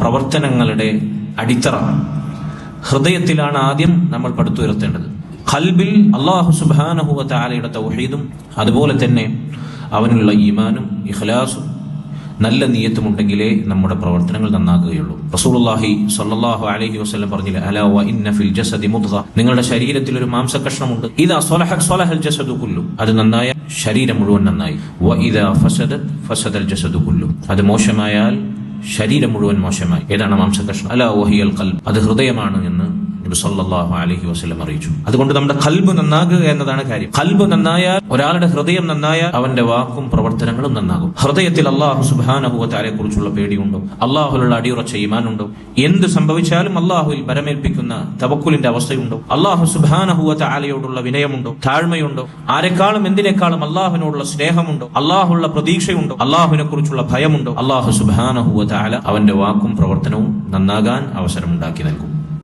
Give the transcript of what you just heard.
പ്രവർത്തനങ്ങളുടെ അടിത്തറ ഹൃദയത്തിലാണ് ആദ്യം നമ്മൾ പടുത്തുയർത്തേണ്ടത്. ഖൽബിൽ അല്ലാഹു സുബ്ഹാനഹു വ തആലയുടെ തൗഹീദും അതുപോലെ തന്നെ അവനുള്ള ഈമാനും ഇഖ്ലാസും നല്ല നിയ്യത്തും ഉണ്ടെങ്കിലേ നമ്മുടെ പ്രവർത്തനങ്ങൾ നന്നാകുകയുള്ളൂ. റസൂലുള്ളാഹി സ്വല്ലല്ലാഹു അലൈഹി വസല്ലം പറഞ്ഞില്ലേ, അലാ വ ഇന്ന ഫിൽ ജസദി മുദ്ഗ, നിങ്ങളുടെ ശരീരത്തിൽ ഒരു മാംസകഷ്ണമുണ്ട്. ഇദാ സ്വലഹത് സ്വലഹൽ ജസദു കുല്ലു, അത് നന്നായ ശരീരം മുഴുവൻ നന്നായി. വ ഇദാ ഫസദത് ഫസദൽ ജസദു കുല്ലു, അത് മോശമായാൽ ശരീരം മുഴുവൻ മോശമായി. ഏതാണ് മാംസകഷ്ണം? അലാ വഹിയൽ ഖൽബ്, അത് ഹൃദയമാണ് എന്ന് നബി സല്ലല്ലാഹു അലൈഹി വസല്ലം അറിയിച്ചു. അതുകൊണ്ട് നമ്മുടെ ഖൽബ് നന്നാകുക എന്നതാണ് കാര്യം. ഖൽബ് നന്നായാൽ, ഒരാളുടെ ഹൃദയം നന്നായാൽ അവന്റെ വാക്കും പ്രവർത്തനങ്ങളും നന്നാകും. ഹൃദയത്തിൽ അല്ലാഹു സുബ്ഹാനഹു വ തആലയെ കുറിച്ചുള്ള പേടിയുണ്ടോ, അല്ലാഹുവിലുള്ള അടിയുറച്ച ഈമാനുണ്ടോ, എന്ത് സംഭവിച്ചാലും അല്ലാഹുവിൽ ബരമേൽപ്പിക്കുന്ന തവക്കുലിന്റെ അവസ്ഥയുണ്ടോ, അല്ലാഹു സുബ്ഹാനഹു വ തആലയോടുള്ള വിനയമുണ്ടോ, താഴ്മയുണ്ടോ, ആരെക്കാളും എന്തിനേക്കാളും അല്ലാഹുവിനോടുള്ള സ്നേഹമുണ്ടോ, അല്ലാഹുവിനുള്ള പ്രതീക്ഷയുണ്ടോ, അല്ലാഹുവിനെ കുറിച്ചുള്ള ഭയമുണ്ടോ, അല്ലാഹു സുബ്ഹാനഹു വ തആല അവന്റെ വാക്കും പ്രവർത്തനവും നന്നാകാൻ അവസരമുണ്ടാക്കി നൽകും.